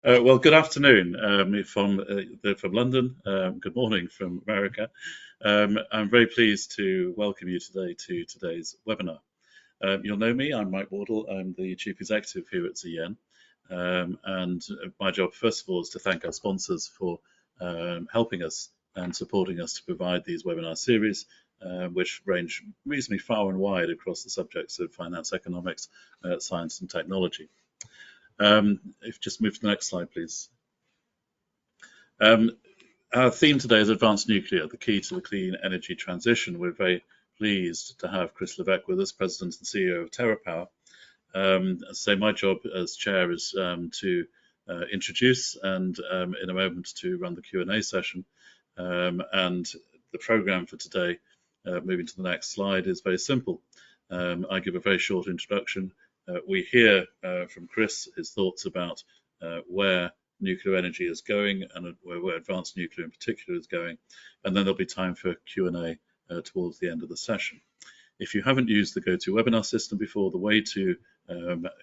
Well, good afternoon from London. Good morning from America. I'm very pleased to welcome you today to today's webinar. You'll know me. I'm Mike Wardle. I'm the Chief Executive here at ZN. And my job, first of all, is to thank our sponsors for helping us and supporting us to provide these webinar series, which range reasonably far and wide across the subjects of finance, economics, science, and technology. If you just move to the next slide, please. Our theme today is advanced nuclear, the key to the clean energy transition. We're very pleased to have Chris Levesque with us, President and CEO of TerraPower. So my job as chair is to introduce and in a moment to run the Q&A session. And the program for today, moving to the next slide, is very simple. I give a very short introduction. We hear from Chris his thoughts about where nuclear energy is going and where advanced nuclear in particular is going, and then there'll be time for Q&A towards the end of the session. If you haven't used the GoToWebinar system before, the way to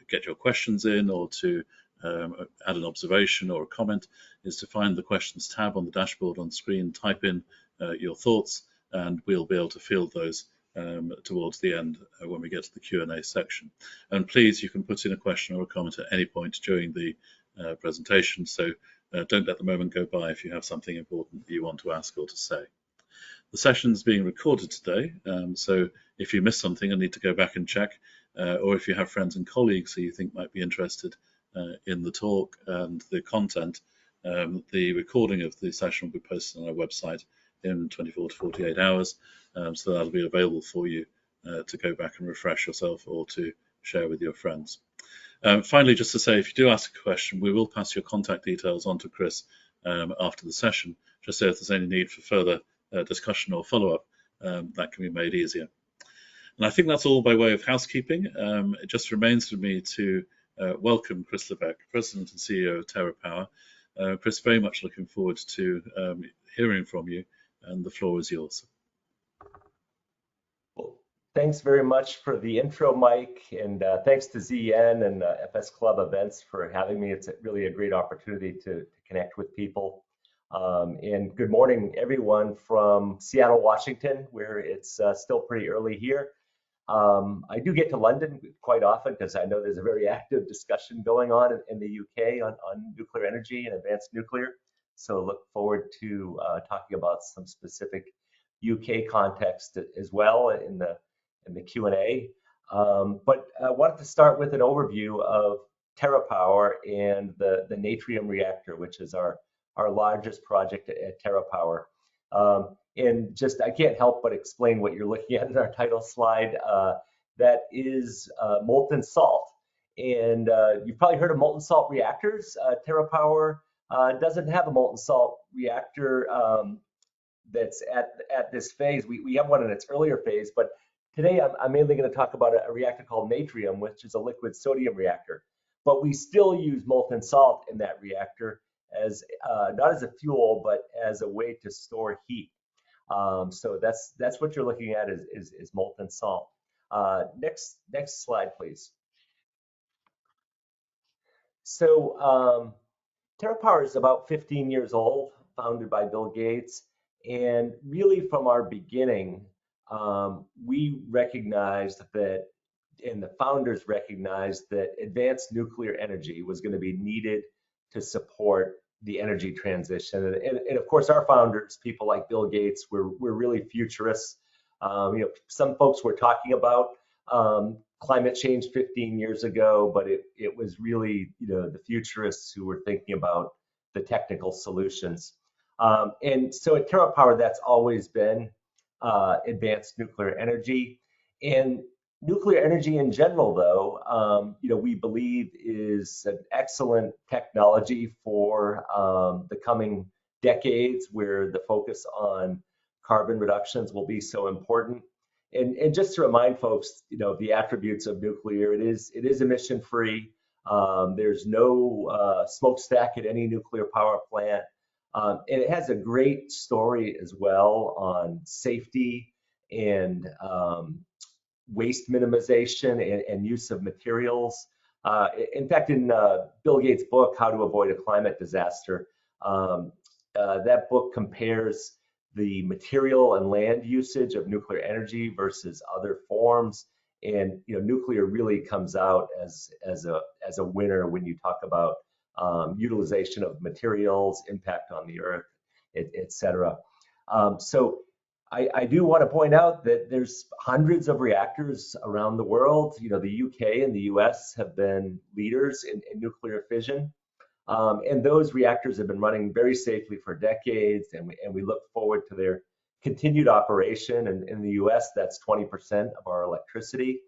get your questions in or to add an observation or a comment is to find the questions tab on the dashboard on screen, type in your thoughts, and we'll be able to field those towards the end when we get to the Q&A section. And please, you can put in a question or a comment at any point during the presentation, so don't let the moment go by if you have something important that you want to ask or to say. The session is being recorded today, so if you miss something and need to go back and check, or if you have friends and colleagues who you think might be interested in the talk and the content, the recording of the session will be posted on our website in 24 to 48 hours, so that'll be available for you to go back and refresh yourself or to share with your friends. Finally, just to say, if you do ask a question, we will pass your contact details on to Chris after the session, just so if there's any need for further discussion or follow-up, that can be made easier. And I think that's all by way of housekeeping. It just remains for me to welcome Chris Levesque, President and CEO of TerraPower. Chris, very much looking forward to hearing from you, and the floor is yours. Well, thanks very much for the intro, Mike, and thanks to ZN and FS Club Events for having me. It's really a great opportunity to connect with people. And good morning, everyone from Seattle, Washington, where it's still pretty early here. I do get to London quite often because I know there's a very active discussion going on in the UK on nuclear energy and advanced nuclear. So look forward to talking about some specific UK context as well in the Q&A. But I wanted to start with an overview of TerraPower and the Natrium reactor, which is our largest project at TerraPower. And just, I can't help but explain what you're looking at in our title slide. That is molten salt. And you've probably heard of molten salt reactors. TerraPower doesn't have a molten salt reactor that's at this phase. We have one in its earlier phase, but today I'm mainly going to talk about a reactor called Natrium, which is a liquid sodium reactor. But we still use molten salt in that reactor as not as a fuel, but as a way to store heat. So that's what you're looking at is molten salt. Next slide, please. So TerraPower is about 15 years old, founded by Bill Gates, and really from our beginning, we recognized that, and the founders recognized that advanced nuclear energy was going to be needed to support the energy transition. And of course, our founders, people like Bill Gates, were really futurists. Some folks were talking about climate change 15 years ago, but it was really the futurists who were thinking about the technical solutions. And so at TerraPower, that's always been advanced nuclear energy. And nuclear energy in general, though, we believe is an excellent technology for the coming decades, where the focus on carbon reductions will be so important. And just to remind folks, the attributes of nuclear, it is emission-free. There's no smokestack at any nuclear power plant. And it has a great story as well on safety and waste minimization and use of materials. In fact, in Bill Gates' book, How to Avoid a Climate Disaster, that book compares the material and land usage of nuclear energy versus other forms. And nuclear really comes out as a winner when you talk about utilization of materials, impact on the earth, et cetera. So I do want to point out that there's hundreds of reactors around the world. The UK and the US have been leaders in nuclear fission. And those reactors have been running very safely for decades, and we look forward to their continued operation. And in the US, that's 20% of our electricity.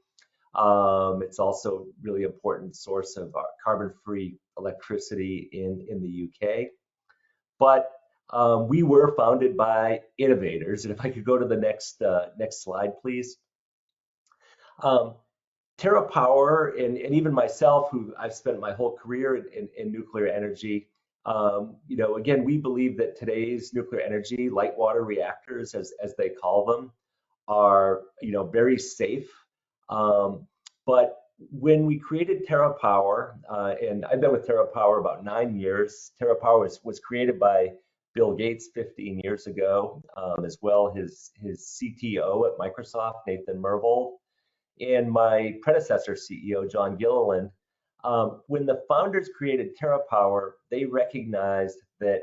It's also really important source of carbon-free electricity in the UK. But we were founded by innovators. And if I could go to the next slide, please. TerraPower and even myself, who I've spent my whole career in nuclear energy, again, we believe that today's nuclear energy, light water reactors, as they call them, are very safe. But when we created TerraPower, and I've been with TerraPower about 9 years, TerraPower was created by Bill Gates 15 years ago, as well his CTO at Microsoft, Nathan Myhrvold, and my predecessor CEO, John Gilliland. When the founders created TerraPower, they recognized that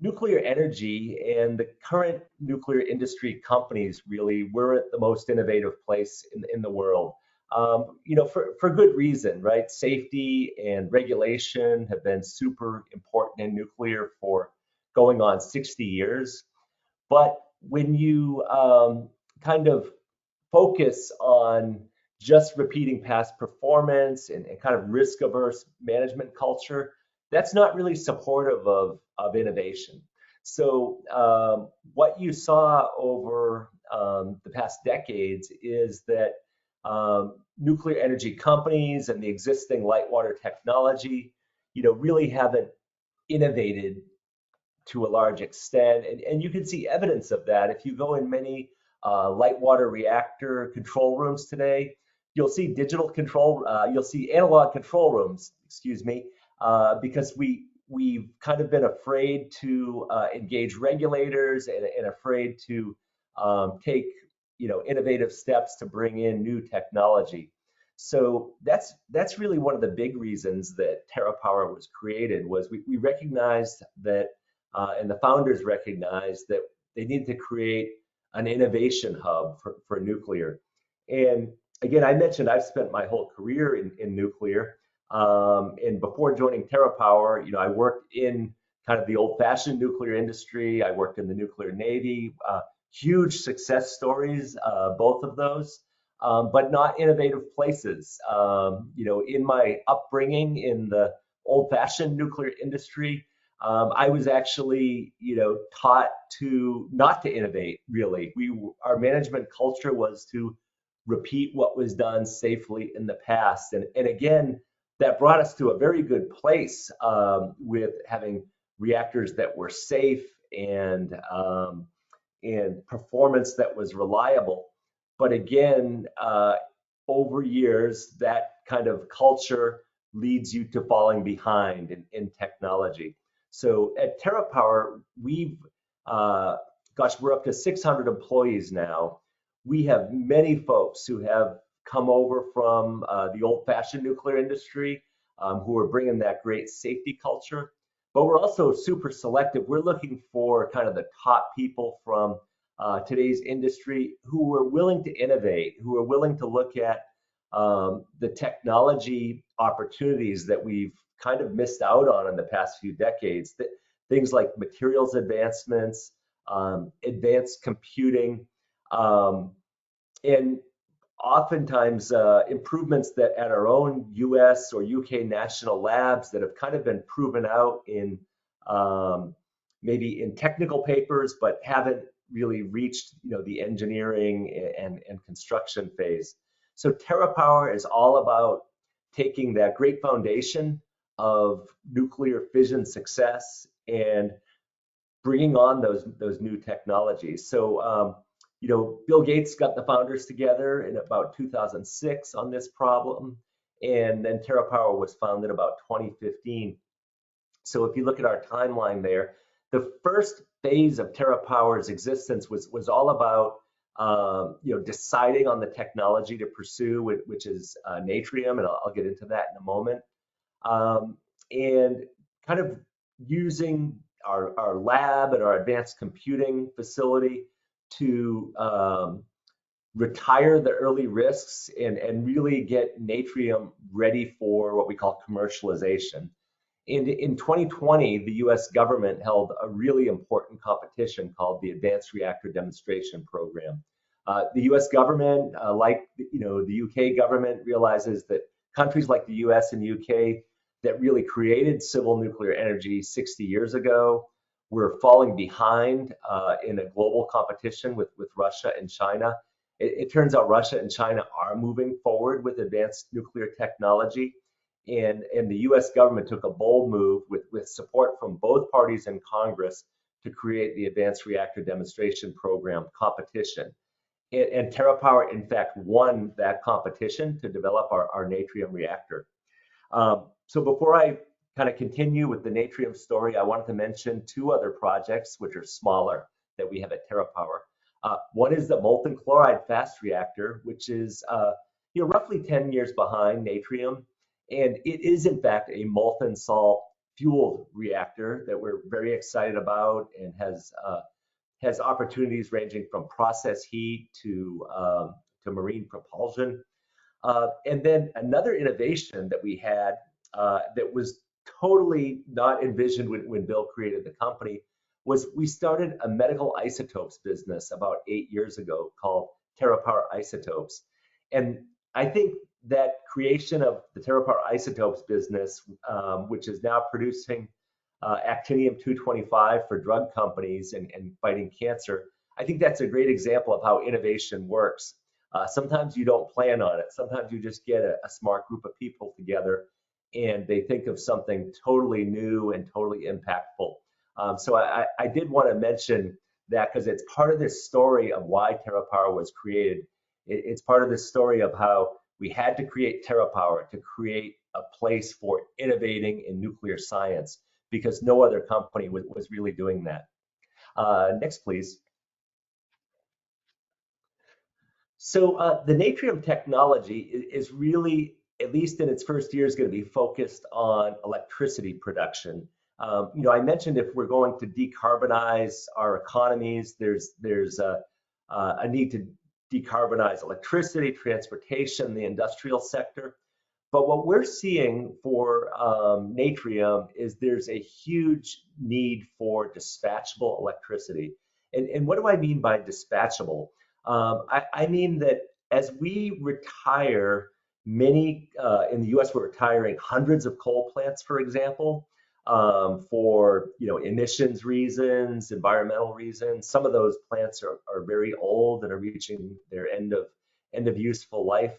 nuclear energy and the current nuclear industry companies really were at the most innovative place in the world. For good reason, right? Safety and regulation have been super important in nuclear for going on 60 years. But when you kind of focus on just repeating past performance and kind of risk-averse management culture, that's not really supportive of innovation. So what you saw over the past decades is that nuclear energy companies and the existing light water technology, really haven't innovated to a large extent. And you can see evidence of that if you go in many light water reactor control rooms today. You'll see digital control, you'll see analog control rooms, excuse me, because we've kind of been afraid to engage regulators and afraid to take innovative steps to bring in new technology. So that's really one of the big reasons that TerraPower was created. Was we recognized that, and the founders recognized that they needed to create an innovation hub for nuclear. And again, I mentioned I've spent my whole career in nuclear. And before joining TerraPower, I worked in kind of the old-fashioned nuclear industry. I worked in the nuclear Navy. Huge success stories, both of those, but not innovative places. In my upbringing in the old-fashioned nuclear industry, I was actually, taught not to innovate. Really, our management culture was to repeat what was done safely in the past, and again, that brought us to a very good place with having reactors that were safe and performance that was reliable. But again, over years, that kind of culture leads you to falling behind in technology. So at TerraPower, we're up to 600 employees now. We have many folks who have come over from the old-fashioned nuclear industry, who are bringing that great safety culture. But we're also super selective. We're looking for kind of the top people from today's industry who are willing to innovate, who are willing to look at the technology opportunities that we've kind of missed out on in the past few decades. Things like materials advancements, advanced computing, and oftentimes improvements that at our own US or UK national labs that have kind of been proven out in maybe in technical papers, but haven't really reached the engineering and construction phase. So TerraPower is all about taking that great foundation of nuclear fission success and bringing on those new technologies. So Bill Gates got the founders together in about 2006 on this problem, and then TerraPower was founded about 2015. So if you look at our timeline there, the first phase of TerraPower's existence was all about deciding on the technology to pursue, which is Natrium, and I'll get into that in a moment, and kind of using our lab and our advanced computing facility to retire the early risks and really get Natrium ready for what we call commercialization. In 2020, the US government held a really important competition called the Advanced Reactor Demonstration Program. The US government, like the UK government, realizes that countries like the US and UK that really created civil nuclear energy 60 years ago were falling behind in a global competition with Russia and China. It turns out Russia and China are moving forward with advanced nuclear technology. And the US government took a bold move with support from both parties in Congress to create the Advanced Reactor Demonstration Program competition. And TerraPower, in fact, won that competition to develop our Natrium reactor. So before I kind of continue with the Natrium story, I wanted to mention two other projects which are smaller that we have at TerraPower. One is the molten chloride fast reactor, which is roughly 10 years behind Natrium. And it is, in fact, a molten salt fueled reactor that we're very excited about and has opportunities ranging from process heat to marine propulsion. And then another innovation that we had that was totally not envisioned when Bill created the company was we started a medical isotopes business about 8 years ago called TerraPower Isotopes. And I think that creation of the TerraPower Isotopes business, which is now producing actinium-225 for drug companies and fighting cancer, I think that's a great example of how innovation works. Sometimes you don't plan on it. Sometimes you just get a smart group of people together and they think of something totally new and totally impactful. So I did want to mention that because it's part of this story of why TerraPower was created. It's part of this story of how we had to create TerraPower to create a place for innovating in nuclear science because no other company was really doing that. Next, please. So the Natrium technology is really, at least in its first year, is going to be focused on electricity production. I mentioned if we're going to decarbonize our economies, there's a need to decarbonize electricity, transportation, the industrial sector. But what we're seeing for Natrium is there's a huge need for dispatchable electricity. And what do I mean by dispatchable? I mean that as we retire many, in the US, we're retiring hundreds of coal plants, for example, for emissions reasons, environmental reasons. Some of those plants are very old and are reaching their end of useful life.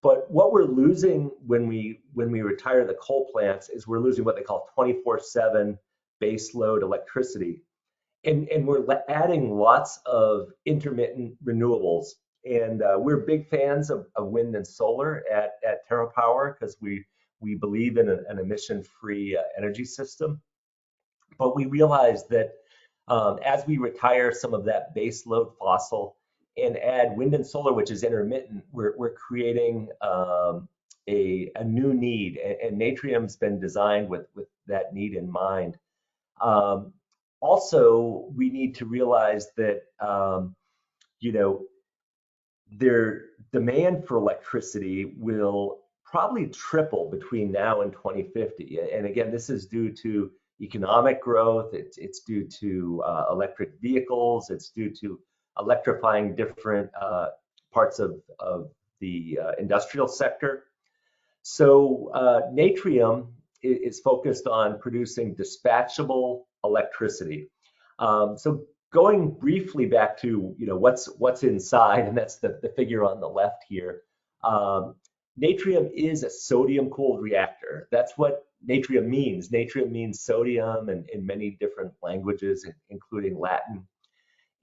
But what we're losing when we retire the coal plants is we're losing what they call 24/7 baseload electricity. And we're adding lots of intermittent renewables. And we're big fans of wind and solar at TerraPower because we believe in an emission-free energy system. But we realize that as we retire some of that baseload fossil and add wind and solar, which is intermittent, we're creating a new need. And Natrium's been designed with that need in mind. Also, we need to realize that their demand for electricity will probably triple between now and 2050. And again, this is due to economic growth. It's due to electric vehicles. It's due to electrifying different parts of the industrial sector. So Natrium is focused on producing dispatchable electricity. So going briefly back to what's inside, and that's the figure on the left here. Natrium is a sodium-cooled reactor. That's what natrium means. Natrium means sodium in many different languages, including Latin.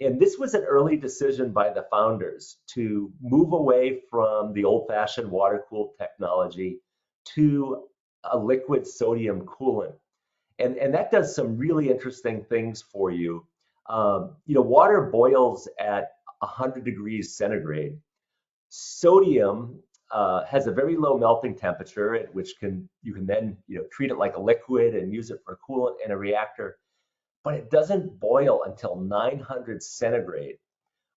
And this was an early decision by the founders to move away from the old-fashioned water-cooled technology to a liquid sodium coolant. And that does some really interesting things for you. Water boils at 100 degrees centigrade. Sodium has a very low melting temperature, at which you can then treat it like a liquid and use it for coolant in a reactor, but it doesn't boil until 900 centigrade.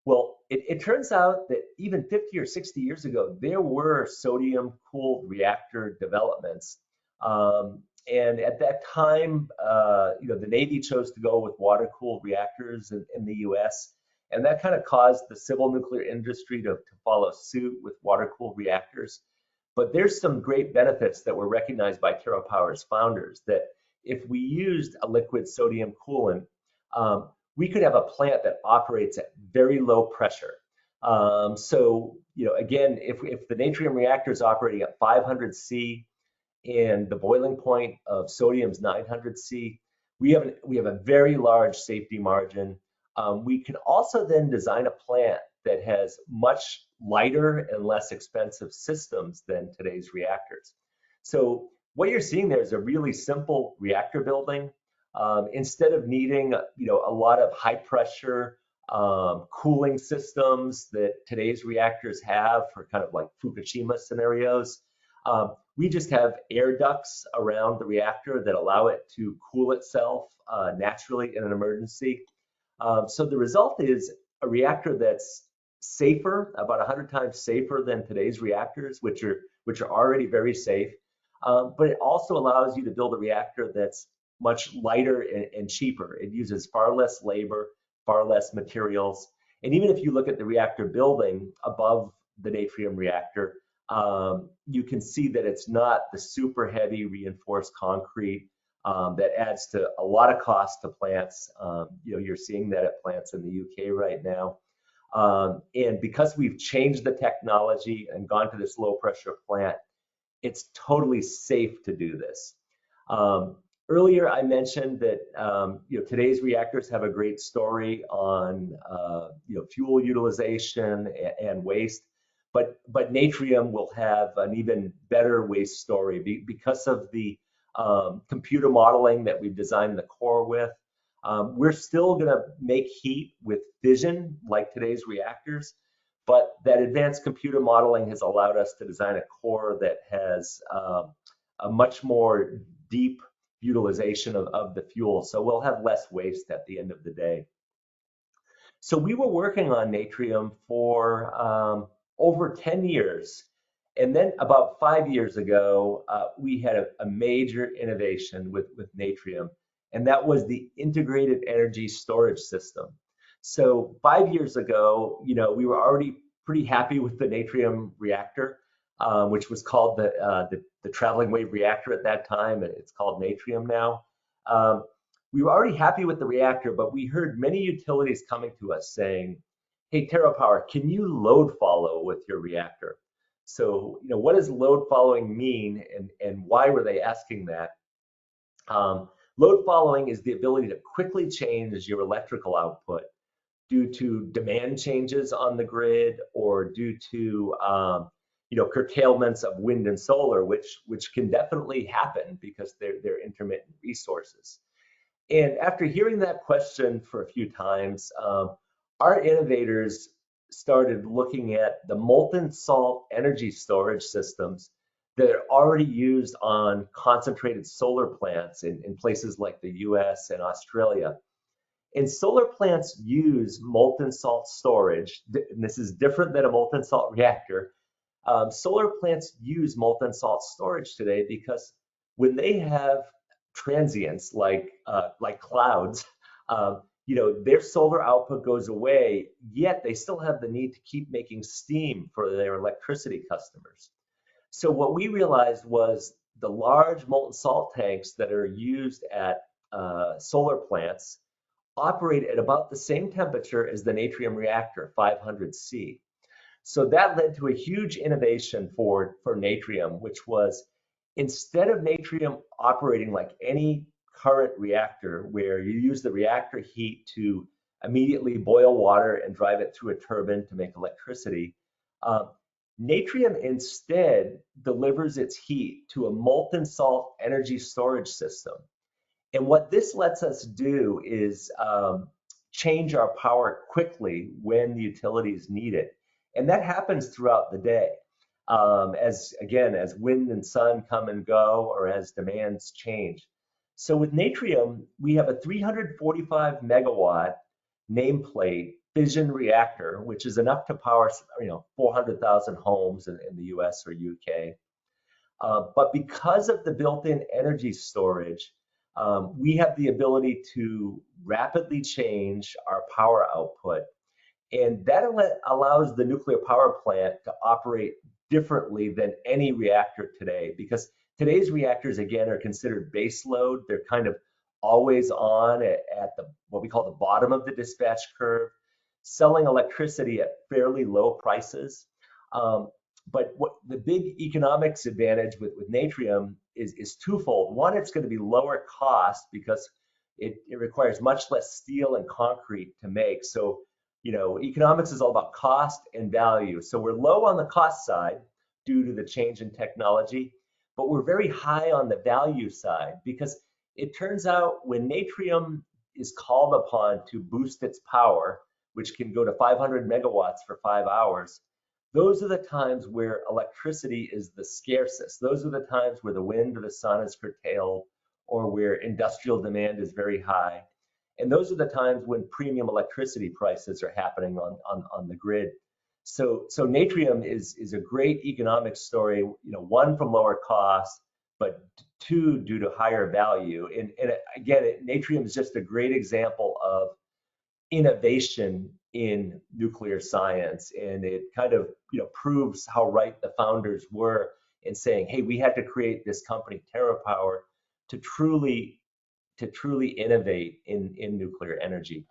Well, it turns out that even 50 or 60 years ago, there were sodium-cooled reactor developments. And at that time, the Navy chose to go with water-cooled reactors in the US. And that kind of caused the civil nuclear industry to follow suit with water-cooled reactors. But there's some great benefits that were recognized by TerraPower's founders, that if we used a liquid sodium coolant, we could have a plant that operates at very low pressure. Again, if the Natrium reactor is operating at 500 C and the boiling point of sodium is 900 C, we have a very large safety margin. We can also then design a plant that has much lighter and less expensive systems than today's reactors. So what you're seeing there is a really simple reactor building. Instead of needing a lot of high pressure cooling systems that today's reactors have for kind of like Fukushima scenarios, we just have air ducts around the reactor that allow it to cool itself naturally in an emergency. So the result is a reactor that's safer, about 100 times safer than today's reactors, which are already very safe. But it also allows you to build a reactor that's much lighter and cheaper. It uses far less labor, far less materials. And even if you look at the reactor building above the Natrium reactor, you can see that it's not the super heavy reinforced concrete that adds to a lot of cost to plants. You're seeing that at plants in the UK right now. And because we've changed the technology and gone to this low pressure plant, it's totally safe to do this. Earlier, I mentioned that today's reactors have a great story on fuel utilization and waste, but Natrium will have an even better waste story because of the computer modeling that we've designed the core with. We're still going to make heat with fission like today's reactors, but that advanced computer modeling has allowed us to design a core that has a much more deep utilization of the fuel. So we'll have less waste at the end of the day. So we were working on Natrium for over 10 years. And then about 5 years ago, we had a major innovation with Natrium, and that was the integrated energy storage system. So 5 years ago, we were already pretty happy with the Natrium reactor, which was called the traveling wave reactor at that time. It's called Natrium now. We were already happy with the reactor, but we heard many utilities coming to us saying, "Hey, TerraPower, can you load follow with your reactor?" So, what does load following mean, and why were they asking that? Load following is the ability to quickly change your electrical output due to demand changes on the grid or due to curtailments of wind and solar, which can definitely happen because they're intermittent resources. And after hearing that question for a few times, our innovators started looking at the molten salt energy storage systems that are already used on concentrated solar plants in places like the US and Australia. And solar plants use molten salt storage, and this is different than a molten salt reactor. Solar plants use molten salt storage today because when they have transients like clouds, their solar output goes away, yet they still have the need to keep making steam for their electricity customers. So what we realized was the large molten salt tanks that are used at solar plants operate at about the same temperature as the Natrium reactor, 500 C. So that led to a huge innovation for Natrium, which was instead of Natrium operating like any current reactor where you use the reactor heat to immediately boil water and drive it through a turbine to make electricity. Um, Natrium instead delivers its heat to a molten salt energy storage system. And what this lets us do is change our power quickly when the utilities need it. And that happens throughout the day. As again, as wind and sun come and go, or as demands change. So with Natrium, we have a 345 megawatt nameplate fission reactor, which is enough to power 400,000 homes in the US or UK. But because of the built-in energy storage, we have the ability to rapidly change our power output. And that allows the nuclear power plant to operate differently than any reactor today, because today's reactors, again, are considered baseload. They're kind of always on at the what we call the bottom of the dispatch curve, selling electricity at fairly low prices. Um, but what the big economics advantage with Natrium is twofold. One, it's going to be lower cost because it requires much less steel and concrete to make. So, economics is all about cost and value. So we're low on the cost side due to the change in technology, but we're very high on the value side because it turns out when Natrium is called upon to boost its power, which can go to 500 megawatts for 5 hours, those are the times where electricity is the scarcest. Those are the times where the wind or the sun is curtailed or where industrial demand is very high. And those are the times when premium electricity prices are happening on the grid. So Natrium is a great economic story, one from lower cost, but two due to higher value. And again, Natrium is just a great example of innovation in nuclear science, and it kind of proves how right the founders were in saying, hey, we had to create this company TerraPower to truly innovate in nuclear energy.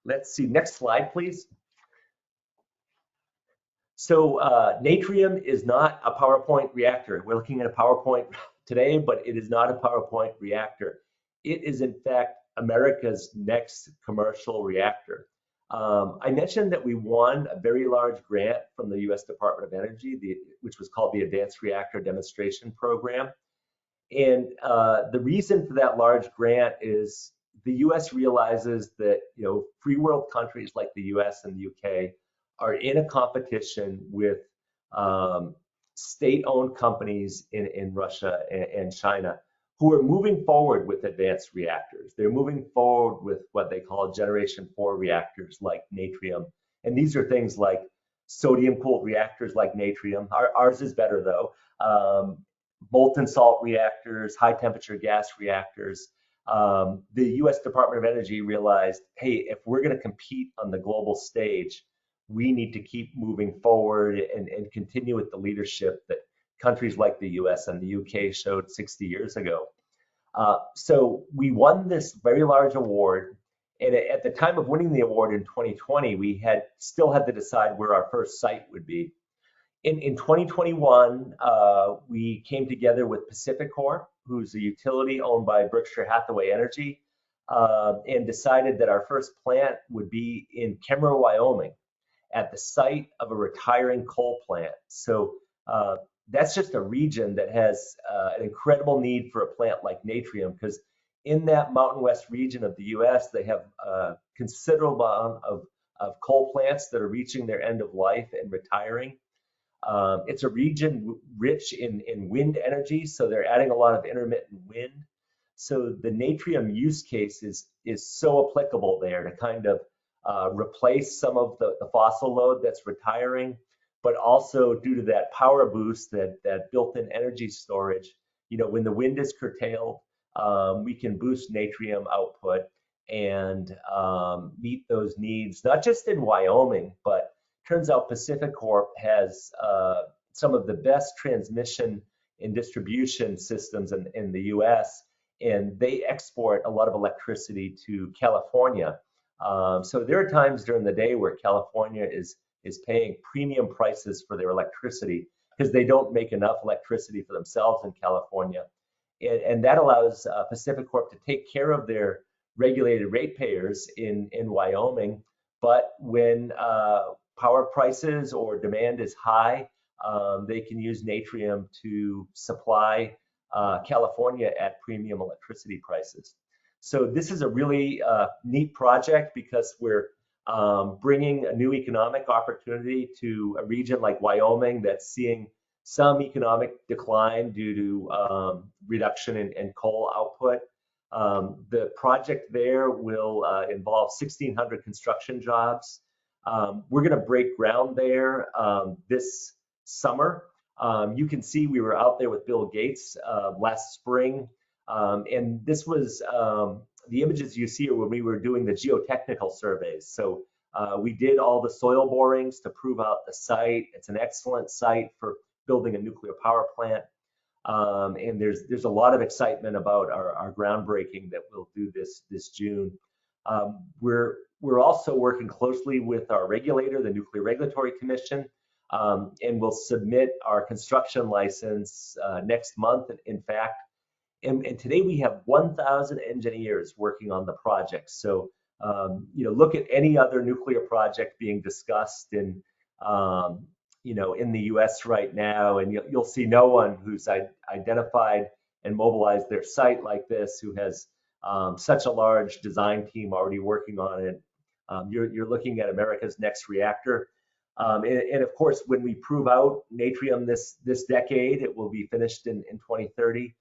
Let's see, next slide, please. So Natrium is not a PowerPoint reactor. We're looking at a PowerPoint today, but it is not a PowerPoint reactor. It is, in fact, America's next commercial reactor. I mentioned that we won a very large grant from the US Department of Energy, which was called the Advanced Reactor Demonstration Program. And the reason for that large grant is the US realizes that free world countries like the US and the UK are in a competition with state-owned companies in Russia and China who are moving forward with advanced reactors. They're moving forward with what they call Generation 4 reactors like Natrium. And these are things like sodium-cooled reactors like Natrium. Ours is better, though. Molten salt reactors, high-temperature gas reactors. The US Department of Energy realized, hey, if we're going to compete on the global stage, we need to keep moving forward and continue with the leadership that countries like the US and the UK showed 60 years ago. So we won this very large award. And at the time of winning the award in 2020, we still had to decide where our first site would be. In 2021, we came together with PacifiCorp, who's a utility owned by Berkshire Hathaway Energy, and decided that our first plant would be in Kemmerer, Wyoming, at the site of a retiring coal plant. So that's just a region that has an incredible need for a plant like Natrium, because in that Mountain West region of the US, they have a considerable amount of coal plants that are reaching their end of life and retiring. It's a region rich in wind energy, so they're adding a lot of intermittent wind. So the Natrium use case is so applicable there to kind of replace some of the fossil load that's retiring, but also due to that power boost, that built-in energy storage, when the wind is curtailed, we can boost Natrium output and meet those needs, not just in Wyoming, but turns out PacifiCorp has some of the best transmission and distribution systems in the US, and they export a lot of electricity to California. So there are times during the day where California is paying premium prices for their electricity because they don't make enough electricity for themselves in California. And that allows PacifiCorp to take care of their regulated ratepayers in Wyoming. But when power prices or demand is high, they can use Natrium to supply California at premium electricity prices. So this is a really neat project because we're bringing a new economic opportunity to a region like Wyoming that's seeing some economic decline due to reduction in coal output. The project there will involve 1,600 construction jobs. We're going to break ground there this summer. You can see we were out there with Bill Gates last spring, and this was the images you see are when we were doing the geotechnical surveys. So we did all the soil borings to prove out the site. It's an excellent site for building a nuclear power plant. And there's a lot of excitement about our groundbreaking that we'll do this June. We're also working closely with our regulator, the Nuclear Regulatory Commission, and we'll submit our construction license next month, in fact. And today we have 1,000 engineers working on the project. So, look at any other nuclear project being discussed in the U.S. right now, and you'll see no one who's identified and mobilized their site like this, who has such a large design team already working on it. You're looking at America's next reactor. And of course, when we prove out Natrium this decade, it will be finished in 2030.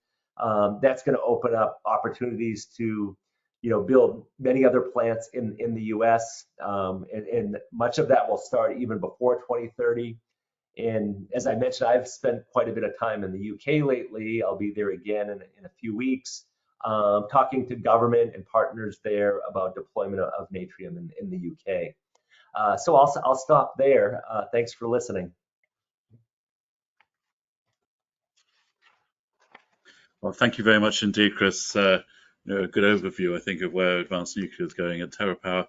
That's going to open up opportunities to build many other plants in the U.S. And much of that will start even before 2030. And as I mentioned, I've spent quite a bit of time in the UK lately. I'll be there again in a few weeks, talking to government and partners there about deployment of Natrium in the UK. So I'll stop there. Thanks for listening. Well, thank you very much indeed, Chris. A good overview, I think, of where advanced nuclear is going at TerraPower.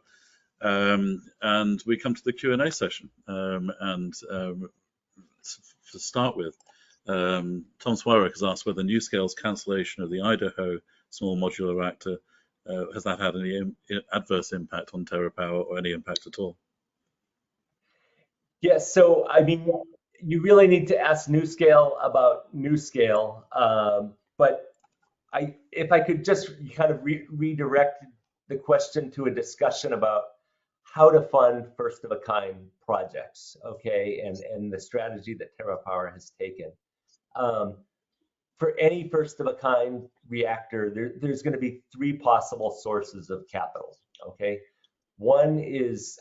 And we come to the Q&A session. To start with, Tom Swyrick has asked whether NuScale's cancellation of the Idaho small modular reactor, has that had any adverse impact on TerraPower or any impact at all? Yes, so I mean, you really need to ask NuScale about NuScale. But if I could just kind of redirect the question to a discussion about how to fund first-of-a-kind projects, okay, and the strategy that TerraPower has taken. For any first-of-a-kind reactor, there's going to be three possible sources of capital, okay? One is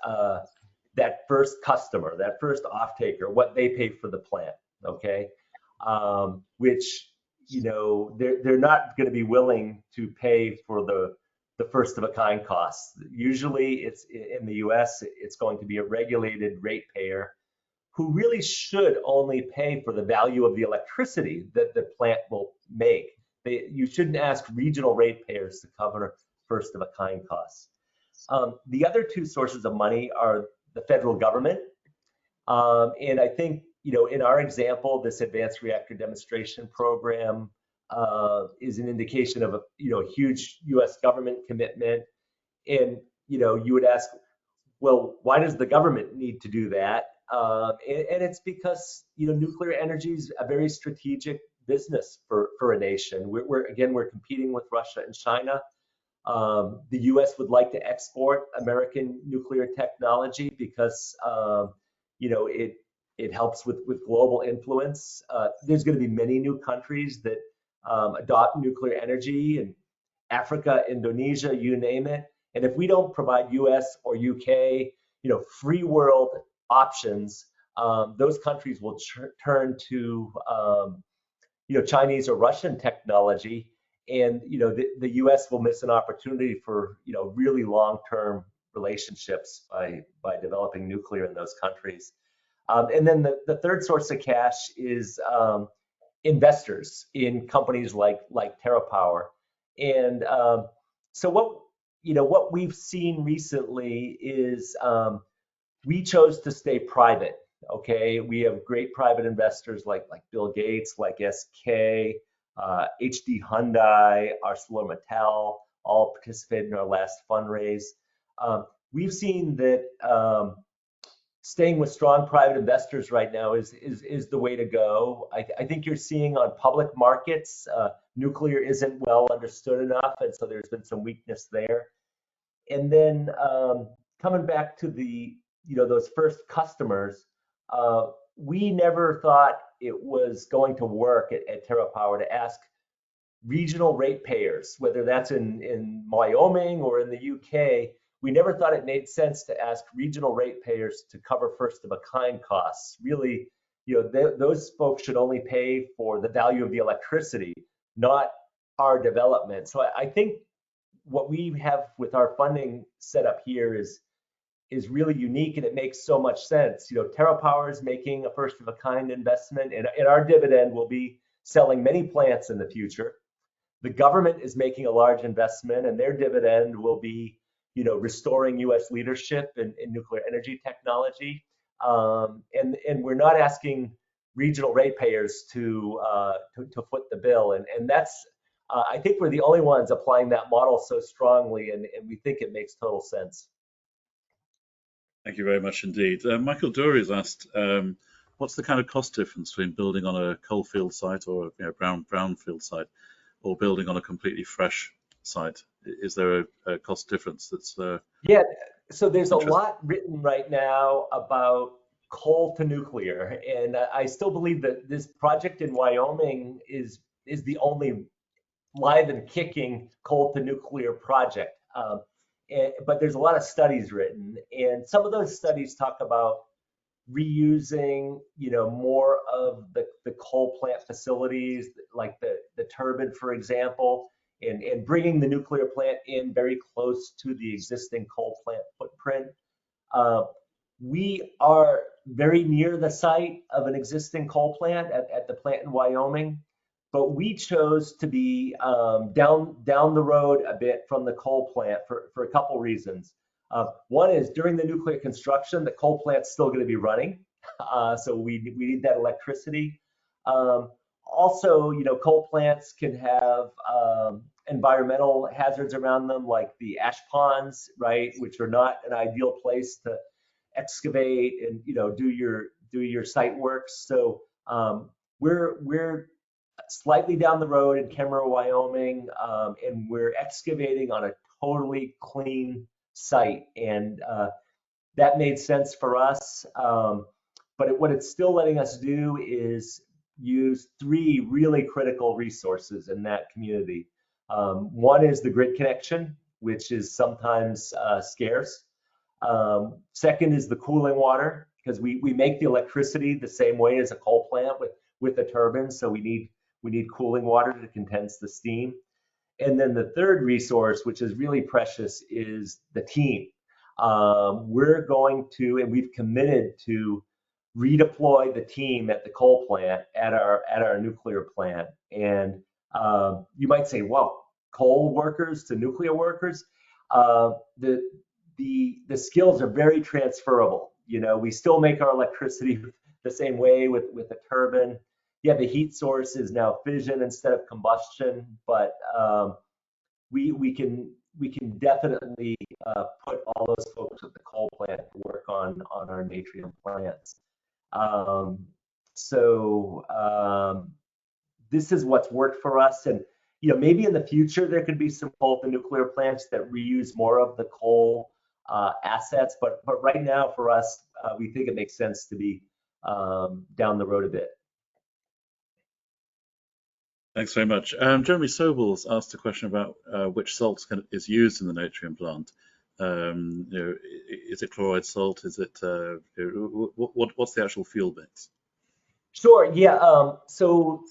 that first customer, that first off-taker, what they pay for the plant, okay? Which, they're not going to be willing to pay for the first-of-a-kind costs. Usually, it's in the U.S., it's going to be a regulated ratepayer who really should only pay for the value of the electricity that the plant will make. You shouldn't ask regional ratepayers to cover first-of-a-kind costs. The other two sources of money are the federal government, and I think in our example, this advanced reactor demonstration program is an indication of a huge U.S. government commitment. And you would ask, well, why does the government need to do that? And it's because nuclear energy is a very strategic business for a nation. We're competing with Russia and China. The U.S. would like to export American nuclear technology because it helps with global influence. There's going to be many new countries that adopt nuclear energy, in Africa, Indonesia, you name it. And if we don't provide US or UK, free world options, those countries will turn to, Chinese or Russian technology. And, the US will miss an opportunity for, really long-term relationships by developing nuclear in those countries. And then the third source of cash is investors in companies like TerraPower. And so what we've seen recently is we chose to stay private. Okay, we have great private investors like Bill Gates, like SK, HD Hyundai, ArcelorMittal, all participated in our last fundraise. We've seen that staying with strong private investors right now is the way to go. I think you're seeing on public markets, nuclear isn't well understood enough, and so there's been some weakness there. And then coming back to the, those first customers, we never thought it was going to work at TerraPower to ask regional ratepayers, whether that's in Wyoming or in the UK. We never thought it made sense to ask regional ratepayers to cover first of a kind costs. Really, those folks should only pay for the value of the electricity, not our development. So I think what we have with our funding set up here is really unique, and it makes so much sense. TerraPower is making a first of a kind investment, and our dividend will be selling many plants in the future. The government is making a large investment, and their dividend will be, restoring U.S. leadership in nuclear energy technology. And we're not asking regional ratepayers to foot the bill, and that's I think we're the only ones applying that model so strongly, and we think it makes total sense. Thank you very much indeed. Michael Dury has asked, what's the kind of cost difference between building on a coalfield site or brownfield site, or building on a completely fresh site? Is there a cost difference that's Yeah, so there's a lot written right now about coal to nuclear, and I still believe that this project in Wyoming is the only live and kicking coal to nuclear project. But there's a lot of studies written, and some of those studies talk about reusing, more of the coal plant facilities, like the turbine, for example, and bringing the nuclear plant in very close to the existing coal plant footprint. We are very near the site of an existing coal plant at the plant in Wyoming, but we chose to be down the road a bit from the coal plant for a couple reasons. One is during the nuclear construction, the coal plant's still going to be running, so we need that electricity. Also, coal plants can have environmental hazards around them, like the ash ponds, right, which are not an ideal place to excavate and do your site works. So we're slightly down the road in Kemmerer, Wyoming, and we're excavating on a totally clean site, and that made sense for us. But what it's still letting us do is use three really critical resources in that community. One is the grid connection, which is sometimes scarce. Second is the cooling water, because we make the electricity the same way as a coal plant with a turbine, so we need cooling water to condense the steam. And then the third resource, which is really precious, is the team. We're going to, and we've committed to, redeploy the team at the coal plant at our nuclear plant. And you might say, well, coal workers to nuclear workers, the skills are very transferable. We still make our electricity the same way with a turbine. Yeah, the heat source is now fission instead of combustion, but we can definitely put all those folks at the coal plant to work on our Natrium plants. This is what's worked for us, and maybe in the future there could be some coal to nuclear plants that reuse more of the coal assets, but right now for us, we think it makes sense to be down the road a bit. Thanks very much. Jeremy Sobel's asked a question about which salt is used in the Natrium plant. Is it chloride salt? Is it what's the actual fuel mix? Sure. Yeah. So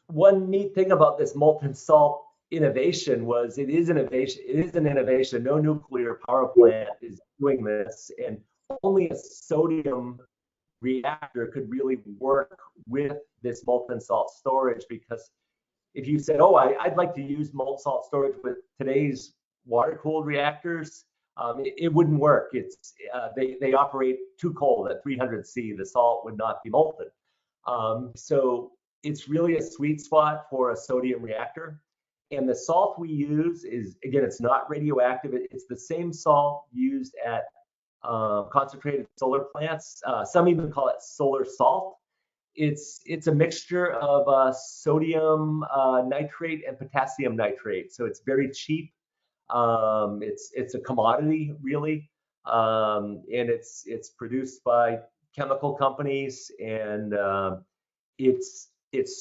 one neat thing about this molten salt innovation was it is innovation. It is an innovation. No nuclear power plant is doing this, and only a sodium reactor could really work with this molten salt storage, because if you said, oh, I'd like to use molten salt storage with today's water-cooled reactors, it wouldn't work. They operate too cold at 300 C. The salt would not be molten. So it's really a sweet spot for a sodium reactor. And the salt we use is, again, it's not radioactive. It's the same salt used at concentrated solar plants. Some even call it solar salt. It's a mixture of sodium nitrate and potassium nitrate. So it's very cheap. It's a commodity really, and it's produced by chemical companies, and it's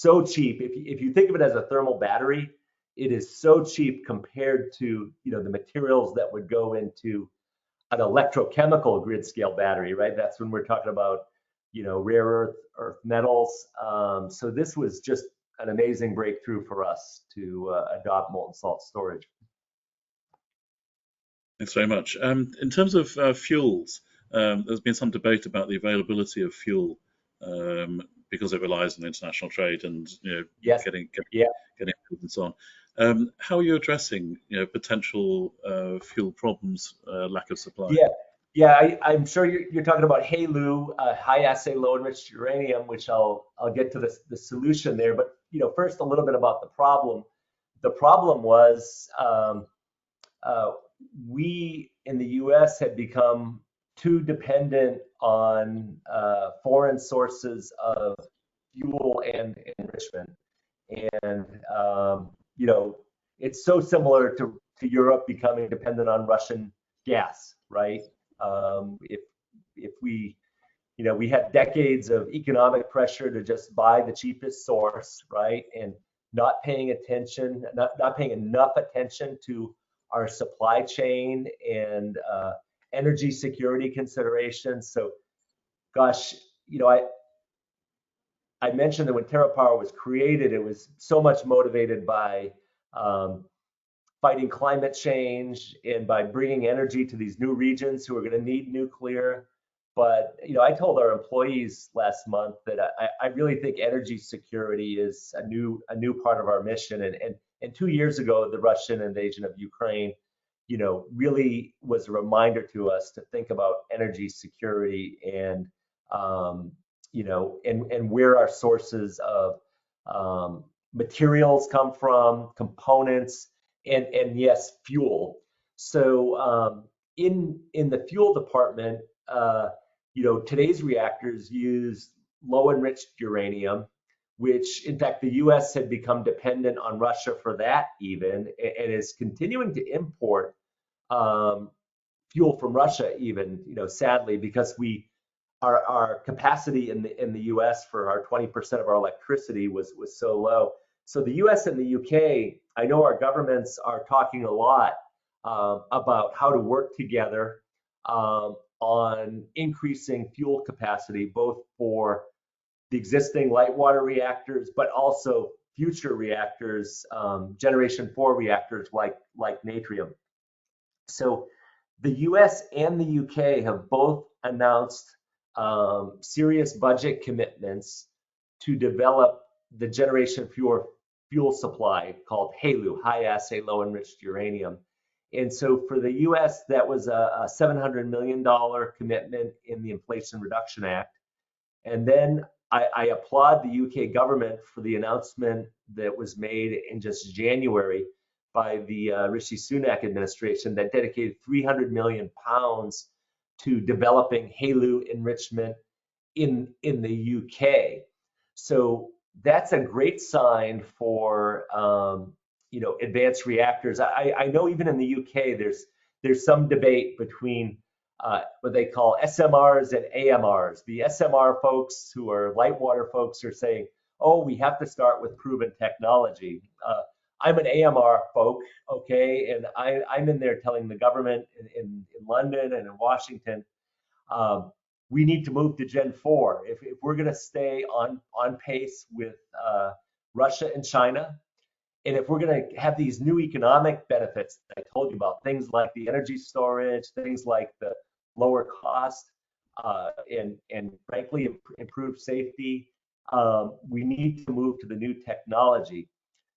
so cheap. If you think of it as a thermal battery, it is so cheap compared to the materials that would go into an electrochemical grid scale battery, right? That's when we're talking about rare earth metals. So this was just an amazing breakthrough for us to adopt molten salt storage. Thanks very much. In terms of fuels, there's been some debate about the availability of fuel because it relies on international trade and Yes. getting Yeah. fuel and so on. How are you addressing potential fuel problems, lack of supply? Yeah, I'm sure you're talking about HALEU, high assay low enriched uranium, which I'll get to the solution there. But first a little bit about the problem. The problem was we in the U.S. had become too dependent on foreign sources of fuel and enrichment, and it's so similar to Europe becoming dependent on Russian gas, right? If we had decades of economic pressure to just buy the cheapest source, right, and not paying enough attention to our supply chain and energy security considerations. So, gosh, I mentioned that when TerraPower was created, it was so much motivated by fighting climate change and by bringing energy to these new regions who are going to need nuclear. But I told our employees last month that I really think energy security is a new part of our mission. And 2 years ago, the Russian invasion of Ukraine, really was a reminder to us to think about energy security and and where our sources of materials come from, components, and yes, fuel. So in the fuel department, today's reactors use low enriched uranium, which in fact the U.S. had become dependent on Russia for that even, and is continuing to import fuel from Russia even, sadly, because our capacity in the U.S. for our 20% of our electricity was so low. So the U.S. and the U.K., I know our governments are talking a lot about how to work together on increasing fuel capacity, both for the existing light water reactors, but also future reactors, generation 4 reactors like Natrium. So the US and the UK have both announced serious budget commitments to develop the generation fuel supply called HALEU, high assay low enriched uranium. And so for the US, that was a $700 million commitment in the Inflation Reduction Act. And then I applaud the UK government for the announcement that was made in just January by the Rishi Sunak administration that dedicated 300 million pounds to developing HALEU enrichment in the UK. So that's a great sign for advanced reactors. I know even in the UK there's some debate between what they call SMRs and AMRs. The SMR folks, who are light water folks, are saying, oh, we have to start with proven technology. I'm an AMR folk, okay, and I'm in there telling the government in London and in Washington, we need to move to Gen 4. If we're going to stay on pace with Russia and China, and if we're going to have these new economic benefits that I told you about, things like the energy storage, things like the lower cost, and frankly, improved safety, we need to move to the new technology.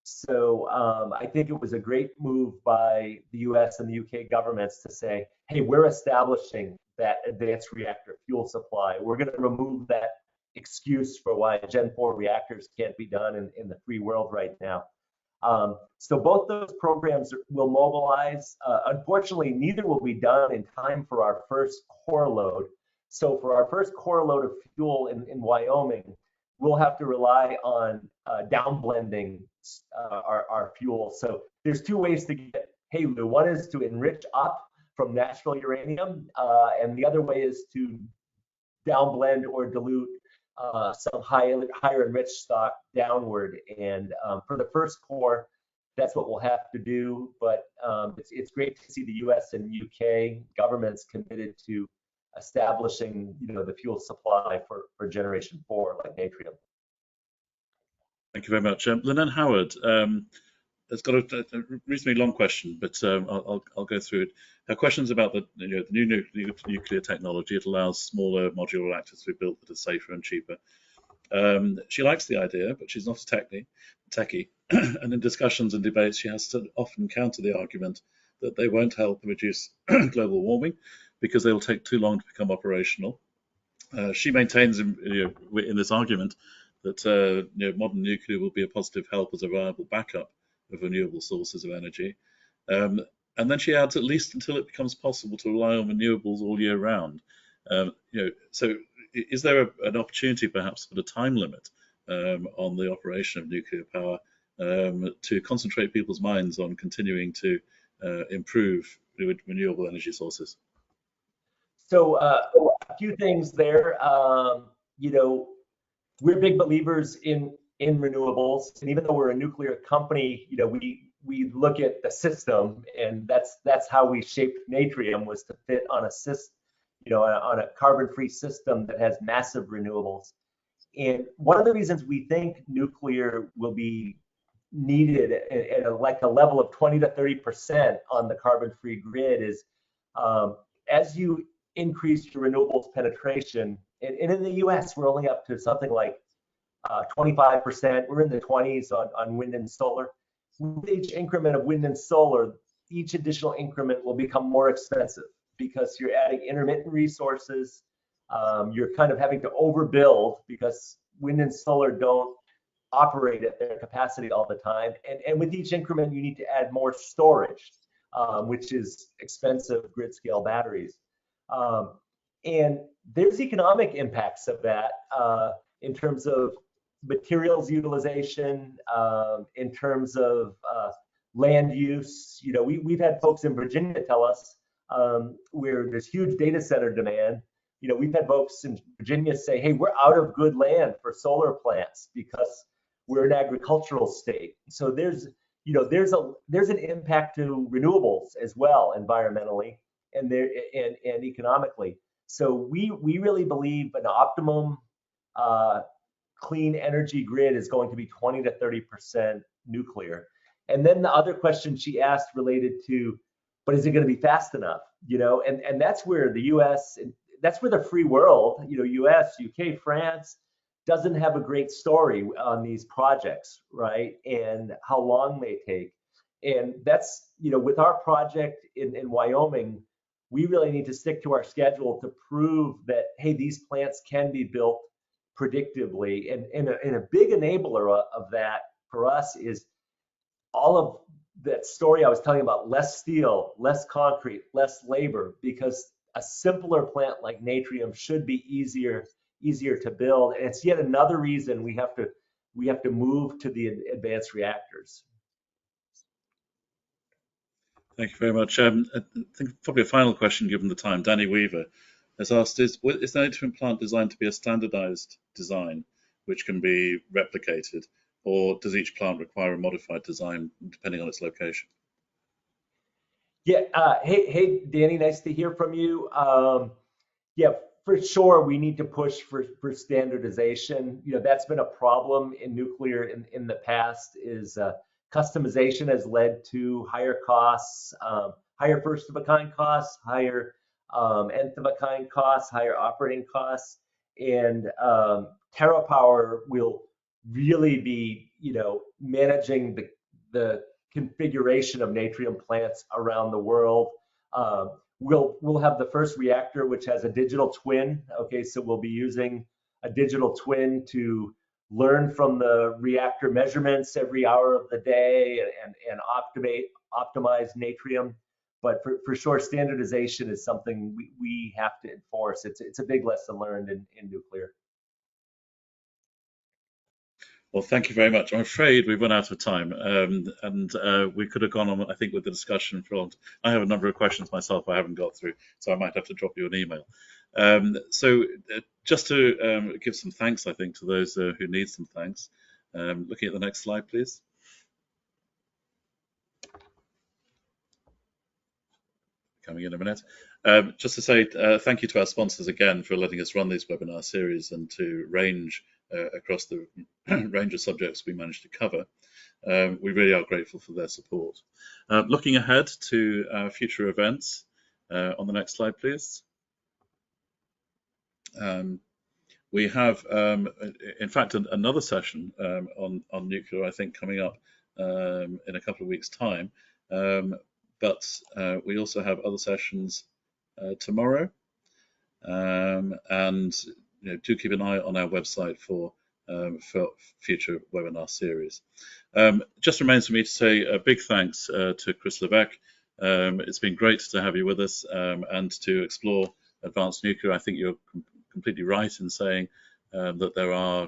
So I think it was a great move by the US and the UK governments to say, hey, we're establishing that advanced reactor fuel supply. We're going to remove that excuse for why Gen 4 reactors can't be done in the free world right now. So both those programs will mobilize. Unfortunately, neither will be done in time for our first core load. So for our first core load of fuel in Wyoming, we'll have to rely on down blending our fuel. So there's two ways to get HALEU. One is to enrich up from natural uranium, and the other way is to down blend or dilute some higher enriched stock downward. And for the first core, that's what we'll have to do. But it's great to see the U.S. and UK governments committed to establishing, the fuel supply for Generation 4, like Natrium. Thank you very much. Lynette Howard has got a reasonably long question, but I'll go through it. Her question's about the new nuclear technology. It allows smaller modular reactors to be built that are safer and cheaper. She likes the idea, but she's not a techie. And in discussions and debates, she has to often counter the argument that they won't help reduce global warming because they will take too long to become operational. She maintains in this argument that modern nuclear will be a positive help as a viable backup of renewable sources of energy. And then she adds, at least until it becomes possible to rely on renewables all year round. So is there an opportunity perhaps for a time limit on the operation of nuclear power to concentrate people's minds on continuing to improve renewable energy sources? So a few things there. We're big believers in renewables, and even though we're a nuclear company, we look at the system, and that's how we shaped Natrium, was to fit on a system, on a carbon-free system that has massive renewables. And one of the reasons we think nuclear will be needed at a level of 20 to 30% on the carbon-free grid is as you increase your renewables penetration, and in the US, we're only up to something like 25%. We're in the 20s on wind and solar. With each increment of wind and solar, each additional increment will become more expensive because you're adding intermittent resources. You're kind of having to overbuild because wind and solar don't operate at their capacity all the time. And with each increment, you need to add more storage, which is expensive grid scale batteries. And there's economic impacts of that in terms of materials utilization, in terms of land use. We've had folks in Virginia tell us where there's huge data center demand. We've had folks in Virginia say, hey, we're out of good land for solar plants because we're an agricultural state. So there's an impact to renewables as well, environmentally and economically. So we really believe an optimum clean energy grid is going to be 20 to 30% nuclear. And then the other question she asked related to, but is it going to be fast enough? And that's where the US, that's where the free world, US, UK, France, doesn't have a great story on these projects, right? And how long they take. And that's, with our project in Wyoming, we really need to stick to our schedule to prove that, hey, these plants can be built predictably. And a big enabler of that for us is all of that story I was telling about: less steel, less concrete, less labor, because a simpler plant like Natrium should be easier to build. And it's yet another reason we have to move to the advanced reactors. Thank you very much. I think probably a final question, given the time. Danny Weaver has asked, is the Natrium plant designed to be a standardized design which can be replicated, or does each plant require a modified design depending on its location? Yeah. Hey, Danny, nice to hear from you. Yeah, for sure, we need to push for standardization. That's been a problem in nuclear in the past. Is customization has led to higher costs, higher first of a kind costs, higher nth of a kind costs, higher operating costs, and TerraPower will really be, managing the configuration of Natrium plants around the world. We'll have the first reactor which has a digital twin. Okay, so we'll be using a digital twin to learn from the reactor measurements every hour of the day and optimize Natrium. But for sure, standardization is something we have to enforce. It's a big lesson learned in nuclear. Well, thank you very much. I'm afraid we've run out of time, and we could have gone on, I think, with the discussion for long. I have a number of questions myself I haven't got through, so I might have to drop you an email. Just to give some thanks, I think, to those who need some thanks. Looking at the next slide, please. Coming in a minute. Just to say thank you to our sponsors again for letting us run these webinar series and to range across the range of subjects we managed to cover. We really are grateful for their support. Looking ahead to future events, on the next slide, please. We have, in fact, another session on nuclear, I think, coming up in a couple of weeks' time. But we also have other sessions tomorrow, and do keep an eye on our website for future webinar series. Just remains for me to say a big thanks to Chris Levesque. It's been great to have you with us and to explore advanced nuclear. I think you're completely right in saying that there are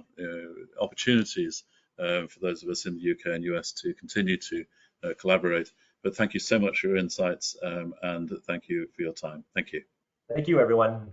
opportunities for those of us in the UK and US to continue to collaborate. But thank you so much for your insights and thank you for your time. Thank you. Thank you, everyone.